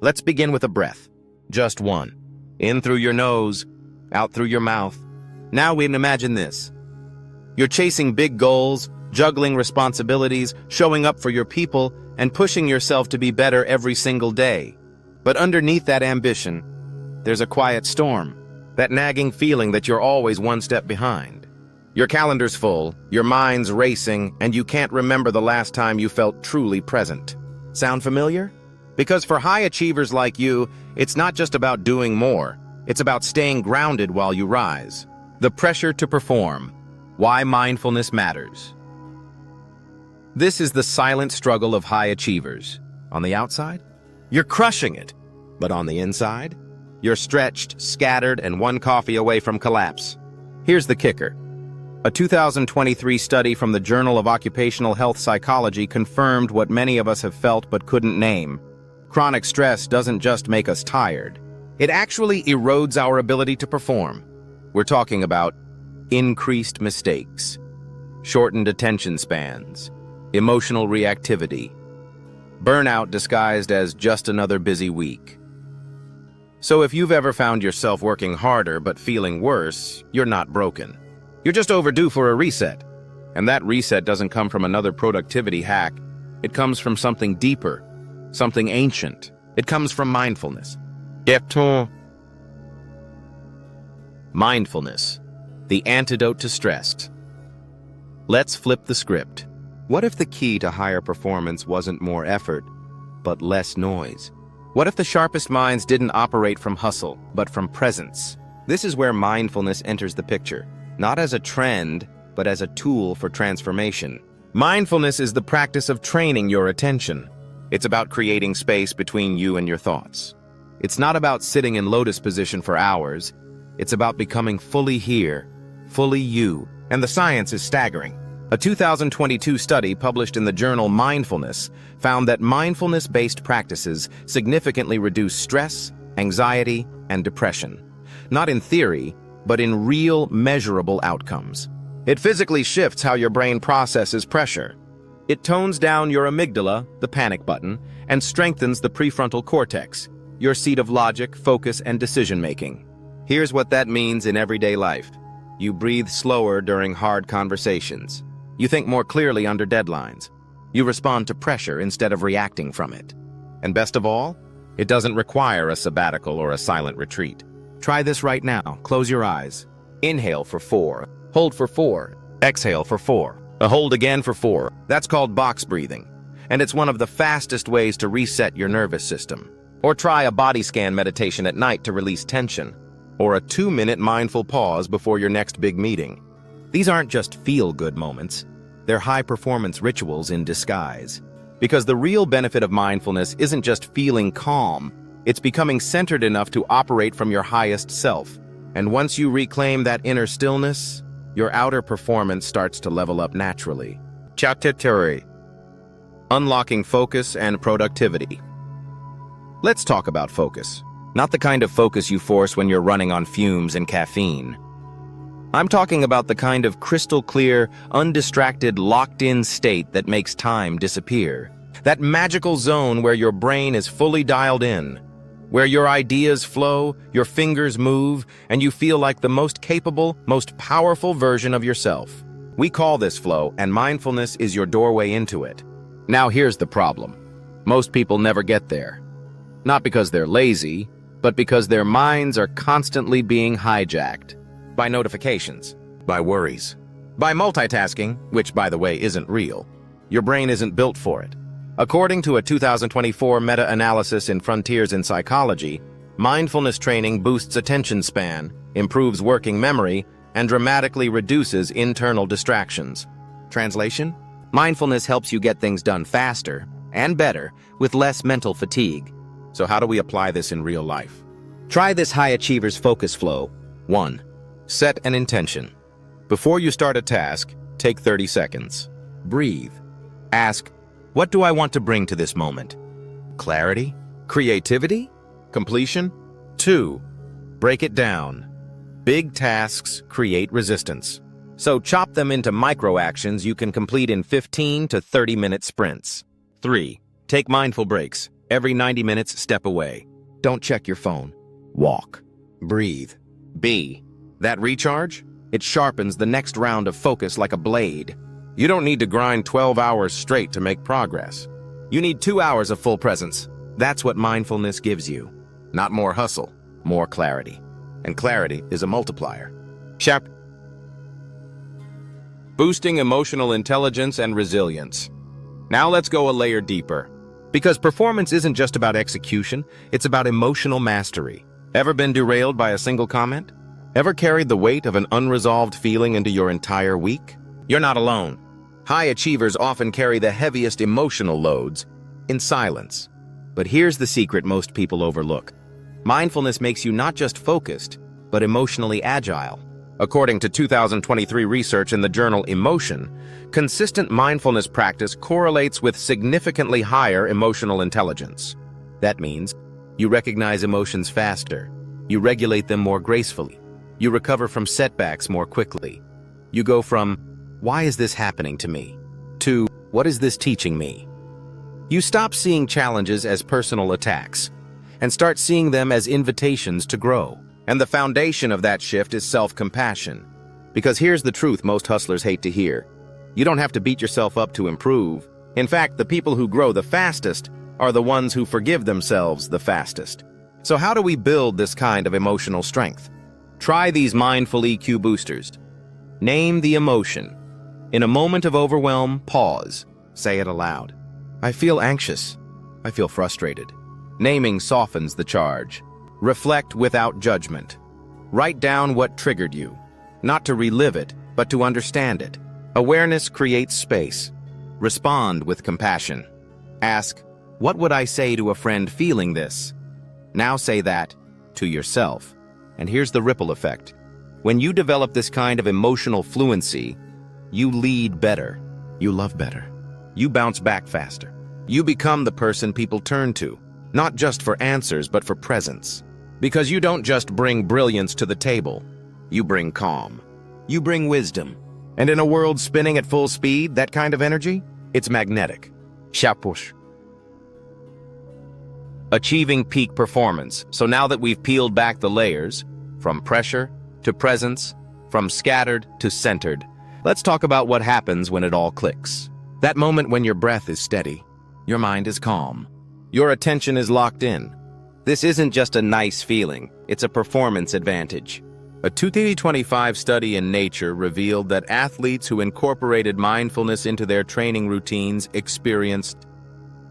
Let's begin with a breath. Just one. In through your nose, out through your mouth. Now we can imagine this. You're chasing big goals, juggling responsibilities, showing up for your people, and pushing yourself to be better every single day. But underneath that ambition, there's a quiet storm, that nagging feeling that you're always one step behind. Your calendar's full, your mind's racing, and you can't remember the last time you felt truly present. Sound familiar? Because for high achievers like you, it's not just about doing more. It's about staying grounded while you rise. The pressure to perform. Why mindfulness matters. This is the silent struggle of high achievers. On the outside, you're crushing it. But on the inside, you're stretched, scattered, and one coffee away from collapse. Here's the kicker. A 2023 study from the Journal of Occupational Health Psychology confirmed what many of us have felt but couldn't name. Chronic stress doesn't just make us tired. It actually erodes our ability to perform. We're talking about increased mistakes, shortened attention spans, emotional reactivity, burnout disguised as just another busy week. So if you've ever found yourself working harder but feeling worse, you're not broken. You're just overdue for a reset. And that reset doesn't come from another productivity hack. It comes from something deeper, something ancient. It comes from mindfulness. Mindfulness, the antidote to stress. Let's flip the script. What if the key to higher performance wasn't more effort, but less noise? What if the sharpest minds didn't operate from hustle, but from presence? This is where mindfulness enters the picture, not as a trend, but as a tool for transformation. Mindfulness is the practice of training your attention. It's about creating space between you and your thoughts. It's not about sitting in lotus position for hours. It's about becoming fully here, fully you, and the science is staggering. A 2022 study published in the journal Mindfulness found that mindfulness-based practices significantly reduce stress, anxiety, and depression. Not in theory, but in real, measurable outcomes. It physically shifts how your brain processes pressure. It tones down your amygdala, the panic button, and strengthens the prefrontal cortex, your seat of logic, focus, and decision-making. Here's what that means in everyday life. You breathe slower during hard conversations. You think more clearly under deadlines. You respond to pressure instead of reacting from it. And best of all, it doesn't require a sabbatical or a silent retreat. Try this right now. Close your eyes. Inhale for 4. Hold for 4. Exhale for 4. Hold again for 4. That's called box breathing. And it's one of the fastest ways to reset your nervous system. Or try a body scan meditation at night to release tension. Or a 2-minute mindful pause before your next big meeting. These aren't just feel-good moments. They're high-performance rituals in disguise. Because the real benefit of mindfulness isn't just feeling calm. It's becoming centered enough to operate from your highest self. And once you reclaim that inner stillness, your outer performance starts to level up naturally. Chapter 3. Unlocking focus and productivity. Let's talk about focus. Not the kind of focus you force when you're running on fumes and caffeine. I'm talking about the kind of crystal-clear, undistracted, locked-in state that makes time disappear. That magical zone where your brain is fully dialed in, where your ideas flow, your fingers move, and you feel like the most capable, most powerful version of yourself. We call this flow, and mindfulness is your doorway into it. Now here's the problem. Most people never get there. Not because they're lazy, but because their minds are constantly being hijacked. By notifications, by worries, by multitasking, which, by the way, isn't real. Your brain isn't built for it. According to a 2024 meta-analysis in Frontiers in Psychology, mindfulness training boosts attention span, improves working memory, and dramatically reduces internal distractions. Translation? Mindfulness helps you get things done faster and better with less mental fatigue. So how do we apply this in real life? Try this high achiever's focus flow. 1. Set an intention. Before you start a task, take 30 seconds. Breathe. Ask, what do I want to bring to this moment? Clarity? Creativity? Completion? 2. Break it down. Big tasks create resistance. So chop them into micro actions you can complete in 15 to 30-minute sprints. 3. Take mindful breaks. Every 90 minutes, step away. Don't check your phone. Walk. Breathe. B. That recharge? It sharpens the next round of focus like a blade. You don't need to grind 12 hours straight to make progress. You need 2 hours of full presence. That's what mindfulness gives you. Not more hustle, more clarity. And clarity is a multiplier. Sharp. Boosting emotional intelligence and resilience. Now let's go a layer deeper. Because performance isn't just about execution, it's about emotional mastery. Ever been derailed by a single comment? Ever carried the weight of an unresolved feeling into your entire week? You're not alone. High achievers often carry the heaviest emotional loads in silence. But here's the secret most people overlook. Mindfulness makes you not just focused, but emotionally agile. According to 2023 research in the journal Emotion, consistent mindfulness practice correlates with significantly higher emotional intelligence. That means you recognize emotions faster, you regulate them more gracefully, you recover from setbacks more quickly. You go from, "Why is this happening to me?" to, "What is this teaching me?" You stop seeing challenges as personal attacks and start seeing them as invitations to grow. And the foundation of that shift is self-compassion. Because here's the truth most hustlers hate to hear. You don't have to beat yourself up to improve. In fact, the people who grow the fastest are the ones who forgive themselves the fastest. So how do we build this kind of emotional strength? Try these mindful EQ boosters. Name the emotion. In a moment of overwhelm, pause. Say it aloud. I feel anxious. I feel frustrated. Naming softens the charge. Reflect without judgment. Write down what triggered you, not to relive it, but to understand it. Awareness creates space. Respond with compassion. Ask, what would I say to a friend feeling this? Now say that to yourself. And here's the ripple effect. When you develop this kind of emotional fluency, you lead better. You love better. You bounce back faster. You become the person people turn to, not just for answers, but for presence. Because you don't just bring brilliance to the table, you bring calm. You bring wisdom. And in a world spinning at full speed, that kind of energy, it's magnetic. Shapush. Achieving peak performance. So now that we've peeled back the layers, from pressure to presence, from scattered to centered, let's talk about what happens when it all clicks. That moment when your breath is steady, your mind is calm, your attention is locked in. This isn't just a nice feeling, it's a performance advantage. A 2025 study in Nature revealed that athletes who incorporated mindfulness into their training routines experienced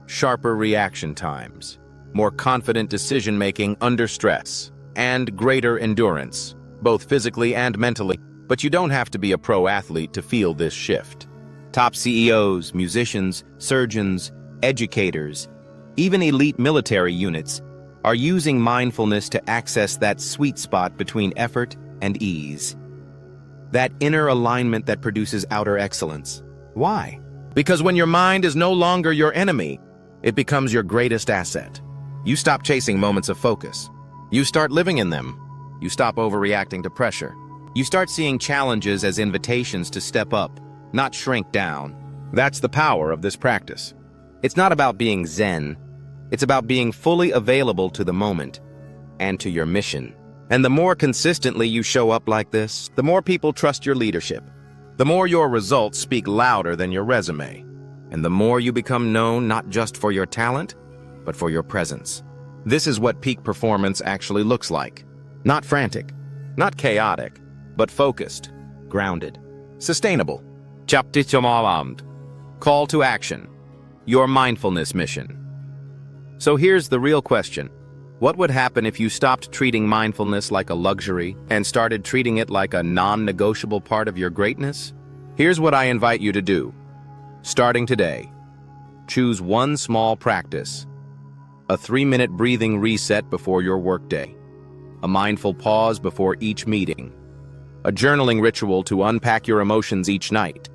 sharper reaction times, more confident decision-making under stress, and greater endurance, both physically and mentally. But you don't have to be a pro athlete to feel this shift. Top CEOs, musicians, surgeons, educators, even elite military units are using mindfulness to access that sweet spot between effort and ease. That inner alignment that produces outer excellence. Why? Because when your mind is no longer your enemy, it becomes your greatest asset. You stop chasing moments of focus. You start living in them. You stop overreacting to pressure. You start seeing challenges as invitations to step up, not shrink down. That's the power of this practice. It's not about being zen. It's about being fully available to the moment and to your mission. And the more consistently you show up like this, the more people trust your leadership. The more your results speak louder than your resume. And the more you become known not just for your talent, but for your presence. This is what peak performance actually looks like. Not frantic, not chaotic, but focused, grounded, sustainable. Call to action. Your mindfulness mission. So here's the real question. What would happen if you stopped treating mindfulness like a luxury and started treating it like a non-negotiable part of your greatness? Here's what I invite you to do. Starting today, choose one small practice. A 3-minute breathing reset before your workday. A mindful pause before each meeting. A journaling ritual to unpack your emotions each night.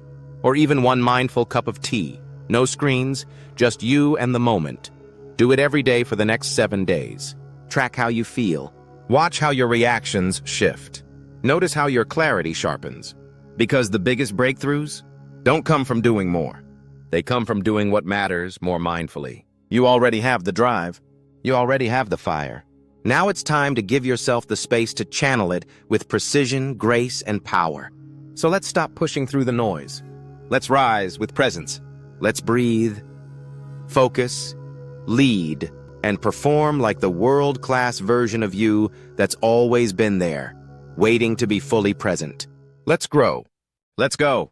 Or even one mindful cup of tea. No screens, just you and the moment. Do it every day for the next 7 days. Track how you feel. Watch how your reactions shift. Notice how your clarity sharpens. Because the biggest breakthroughs don't come from doing more. They come from doing what matters more mindfully. You already have the drive. You already have the fire. Now it's time to give yourself the space to channel it with precision, grace, and power. So let's stop pushing through the noise. Let's rise with presence. Let's breathe, focus, lead, and perform like the world-class version of you that's always been there, waiting to be fully present. Let's grow. Let's go.